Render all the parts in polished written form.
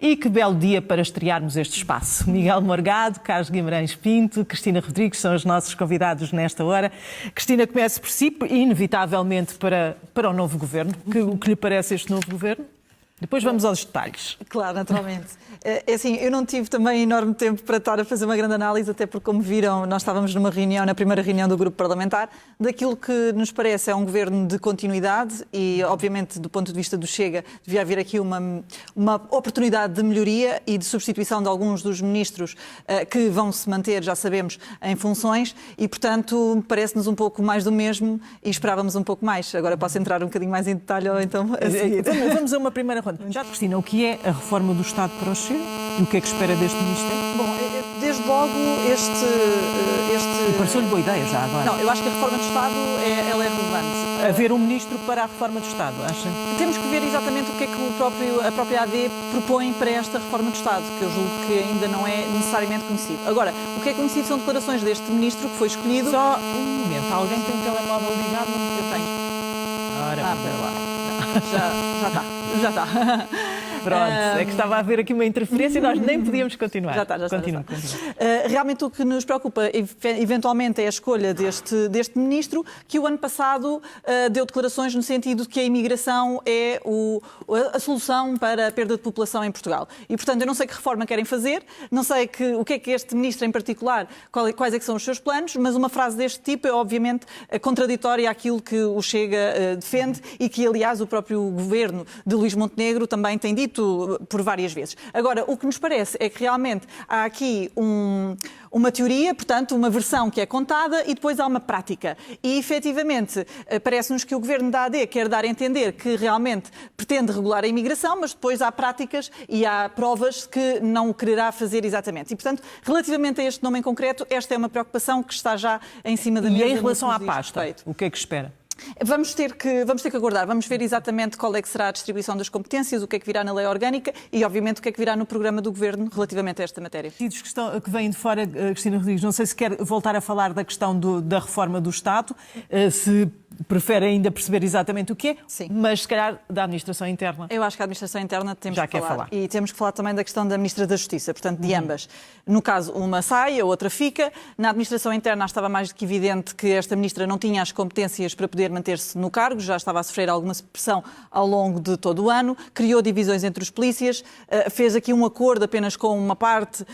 E que belo dia para estrearmos este espaço. Miguel Morgado, Carlos Guimarães Pinto, Cristina Rodrigues são os nossos convidados nesta hora. Cristina, comece por si, inevitavelmente para o novo governo. O que lhe parece este novo governo? Depois vamos aos detalhes. Claro, naturalmente. É assim, eu não tive também enorme tempo para estar a fazer uma grande análise, até porque, como viram, nós estávamos numa reunião, na primeira reunião do grupo parlamentar, daquilo que nos parece é um governo de continuidade e, obviamente, do ponto de vista do Chega, devia haver aqui uma oportunidade de melhoria e de substituição de alguns dos ministros que vão se manter, já sabemos, em funções e, portanto, parece-nos um pouco mais do mesmo e esperávamos um pouco mais. Agora posso entrar um bocadinho mais em detalhe ou então a seguir. Vamos a uma primeira ronda. Já, Cristina, o que é a reforma do Estado para o Chega e o que é que espera deste Ministério? Bom, desde logo E pareceu-lhe boa ideia já agora. Não, eu acho que a reforma do Estado ela é relevante. Haver um ministro para a reforma do Estado, acha? Temos que ver exatamente o que é que a própria AD propõe para esta reforma do Estado, que eu julgo que ainda não é necessariamente conhecido. Agora, o que é conhecido são declarações deste ministro que foi escolhido. Só um momento, alguém tem um telemóvel ligado? Eu tenho. Ora, espera lá. Já está. Pronto, é que estava a haver aqui uma interferência e nós nem podíamos continuar. Já está. Continua. Realmente o que nos preocupa, eventualmente, é a escolha deste ministro, que o ano passado deu declarações no sentido de que a imigração é a solução para a perda de população em Portugal. E, portanto, eu não sei que reforma querem fazer, não sei o que é que este ministro em particular, quais é que são os seus planos, mas uma frase deste tipo é, obviamente, contraditória àquilo que o Chega defende e que, aliás, o próprio governo de Luís Montenegro também tem dito por várias vezes. Agora, o que nos parece é que realmente há aqui uma teoria, portanto, uma versão que é contada e depois há uma prática. E, efetivamente, parece-nos que o governo da AD quer dar a entender que realmente pretende regular a imigração, mas depois há práticas e há provas que não o quererá fazer exatamente. E, portanto, relativamente a este nome em concreto, esta é uma preocupação que está já em cima da mesa. E em relação à pasta, o que é que espera? Vamos ter que aguardar, vamos ver exatamente qual é que será a distribuição das competências, o que é que virá na lei orgânica e, obviamente, o que é que virá no programa do Governo relativamente a esta matéria. Partidos que vêm de fora, Cristina Rodrigues, não sei se quer voltar a falar da questão da reforma do Estado, se prefere ainda perceber exatamente o que é, sim, mas se calhar da administração interna. Eu acho que a administração interna temos já que falar. falar. E temos que falar também da questão da Ministra da Justiça, portanto, de ambas. No caso, uma sai, a outra fica. Na administração interna estava mais do que evidente que esta Ministra não tinha as competências para poder manter-se no cargo, já estava a sofrer alguma pressão ao longo de todo o ano, criou divisões entre os polícias, fez aqui um acordo apenas com uma parte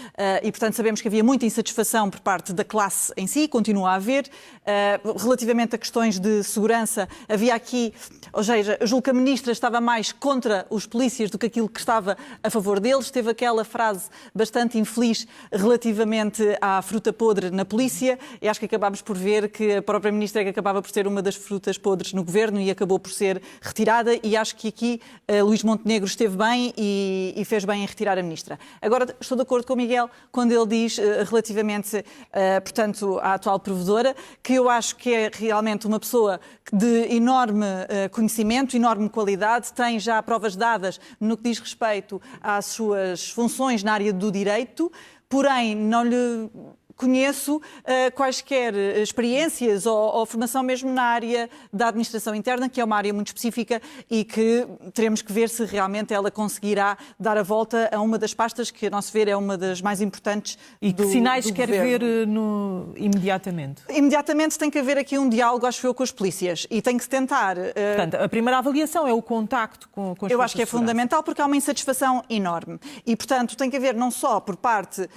e, portanto, sabemos que havia muita insatisfação por parte da classe em si, continua a haver. Relativamente a questões de segurança, havia aqui, ou seja, eu julgo que a Ministra estava mais contra os polícias do que aquilo que estava a favor deles. Teve aquela frase bastante infeliz relativamente à fruta podre na polícia e acho que acabámos por ver que a própria Ministra é que acabava por ser uma das frutas podres no Governo e acabou por ser retirada e acho que aqui Luís Montenegro esteve bem e fez bem em retirar a Ministra. Agora, estou de acordo com o Miguel quando ele diz relativamente, portanto, à atual provedora, que eu acho que é realmente uma pessoa de enorme conhecimento, enorme qualidade, tem já provas dadas no que diz respeito às suas funções na área do direito, porém não lhe conheço quaisquer experiências ou formação mesmo na área da administração interna, que é uma área muito específica e que teremos que ver se realmente ela conseguirá dar a volta a uma das pastas que, a nosso ver, é uma das mais importantes e que sinais quer ver imediatamente? Imediatamente tem que haver aqui um diálogo, acho eu, com os polícias e tem que se tentar... Portanto, a primeira avaliação é o contacto com as Eu acho que é fundamental porque há uma insatisfação enorme e, portanto, tem que haver não só por parte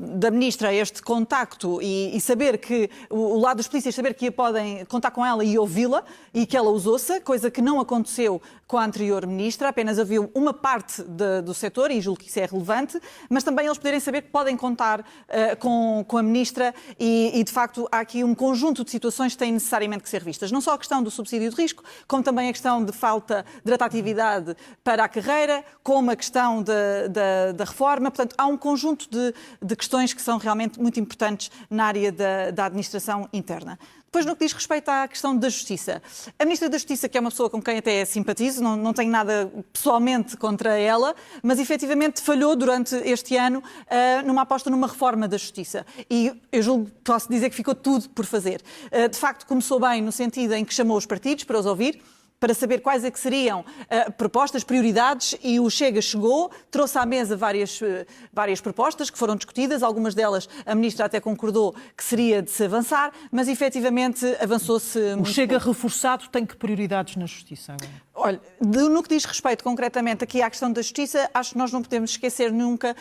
da Ministra este contacto e saber que o lado dos polícias saber que podem contar com ela e ouvi-la e que ela os ouça, coisa que não aconteceu com a anterior Ministra, apenas havia uma parte do setor e julgo que isso é relevante, mas também eles poderem saber que podem contar com a Ministra e de facto há aqui um conjunto de situações que têm necessariamente que ser vistas. Não só a questão do subsídio de risco, como também a questão de falta de atratividade para a carreira, como a questão da reforma. Portanto, há um conjunto de questões que são realmente muito importantes na área da administração interna. Depois, no que diz respeito à questão da Justiça, a Ministra da Justiça, que é uma pessoa com quem até simpatizo, não tenho nada pessoalmente contra ela, mas efetivamente falhou durante este ano numa aposta numa reforma da Justiça. E eu julgo, posso dizer que ficou tudo por fazer. De facto, começou bem no sentido em que chamou os partidos para os ouvir, para saber quais é que seriam propostas, prioridades, e o Chega chegou, trouxe à mesa várias propostas que foram discutidas, algumas delas a Ministra até concordou que seria de se avançar, mas efetivamente avançou-se muito. O Chega reforçado tem que prioridades na Justiça agora? Olha, no que diz respeito concretamente aqui à questão da Justiça, acho que nós não podemos esquecer nunca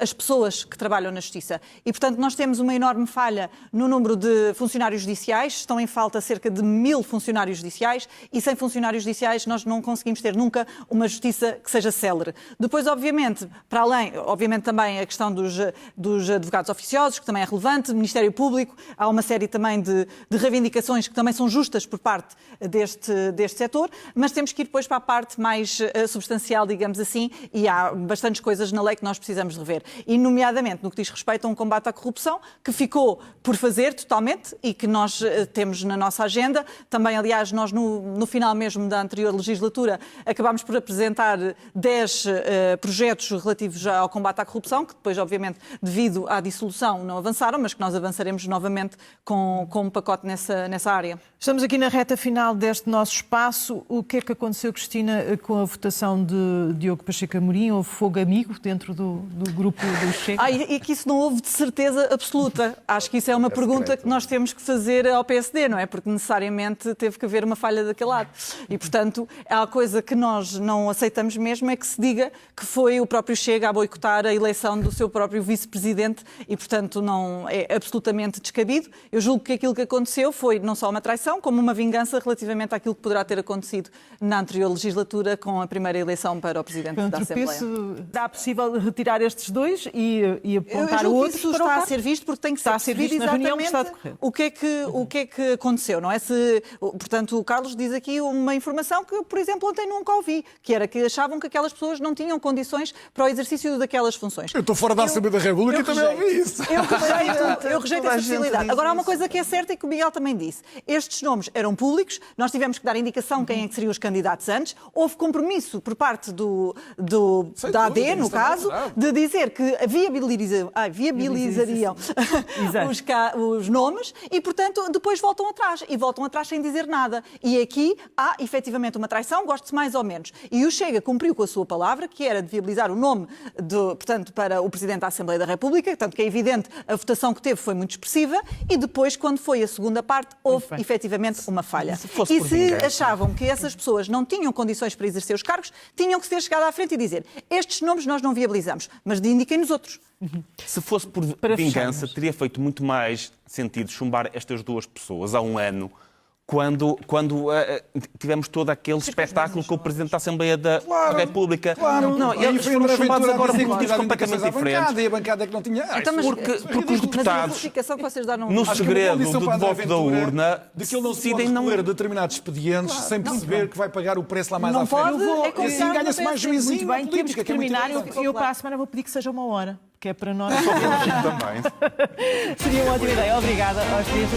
as pessoas que trabalham na Justiça. E, portanto, nós temos uma enorme falha no número de funcionários judiciais. Estão em falta cerca de 1000 funcionários judiciais e sem funcionários judiciais nós não conseguimos ter nunca uma Justiça que seja célere. Depois, obviamente, para além, obviamente também a questão dos advogados oficiosos, que também é relevante, Ministério Público, há uma série também de reivindicações que também são justas por parte deste setor, mas temos que ir depois para a parte mais substancial, digamos assim, e há bastantes coisas na lei que nós precisamos rever. E, nomeadamente, no que diz respeito a um combate à corrupção, que ficou por fazer totalmente e que nós temos na nossa agenda. Também, aliás, nós no final mesmo da anterior legislatura acabámos por apresentar 10 projetos relativos ao combate à corrupção, que depois, obviamente, devido à dissolução, não avançaram, mas que nós avançaremos novamente com um pacote nessa área. Estamos aqui na reta final deste nosso espaço. O que é que aconteceu, Cristina, com a votação de Diogo Pacheco Amorim? Houve fogo amigo dentro do grupo do Chega? E que isso não houve de certeza absoluta. Acho que isso é uma pergunta que nós temos que fazer ao PSD, não é? Porque necessariamente teve que haver uma falha daquele lado. E, portanto, a coisa que nós não aceitamos mesmo é que se diga que foi o próprio Chega a boicotar a eleição do seu próprio vice-presidente e, portanto, não é absolutamente descabido. Eu julgo que aquilo que aconteceu foi não só uma traição, como uma vingança relativamente àquilo que poderá ter acontecido na anterior legislatura com a primeira eleição para o Presidente da Assembleia. Dá possível retirar estes dois e apontar outros isso para o está a cargo? ser visto porque tem que Está a ser ser visto percebido na reunião que exatamente está a decorrer. o que é que aconteceu, não é? Portanto, o Carlos diz aqui uma informação que, por exemplo, ontem nunca ouvi, que era que achavam que aquelas pessoas não tinham condições para o exercício daquelas funções. Eu estou fora da Assembleia da República e também ouvi isso. Eu rejeito essa possibilidade. Agora, há uma coisa que é certa e que o Miguel também disse. Estes nomes eram públicos, nós tivemos que dar indicação quem é que seriam os candidatos antes, houve compromisso por parte da AD, no caso, de dizer que viabilizariam os nomes e, portanto, depois voltam atrás. E voltam atrás sem dizer nada. E aqui há, efetivamente, uma traição, goste-se mais ou menos. E o Chega cumpriu com a sua palavra, que era de viabilizar o nome, portanto, para o Presidente da Assembleia da República, tanto que é evidente, a votação que teve foi muito expressiva, e depois, quando foi a segunda parte, houve, efetivamente, uma falha. E se achavam que essas pessoas não tinham condições para exercer os cargos, tinham que ter chegado à frente e dizer: estes nomes nós não viabilizamos, mas indiquem-nos outros. Se fosse por vingança, teria feito muito mais sentido chumbar estas duas pessoas há um ano, quando tivemos todo aquele espetáculo com o Presidente da Assembleia da República. Não, eles foram chumbados agora por motivos completamente diferentes. E a bancada que não tinha... Porque os deputados, no segredo do voto da urna, de que ele não se pode recolher determinados expedientes sem perceber que vai pagar o preço lá mais à frente. E assim ganha-se mais juizinho. Muito bem, temos que terminar. Eu para a semana vou pedir que seja 1 hora, que é para nós. também. Seria uma ótima ideia. Obrigada aos três.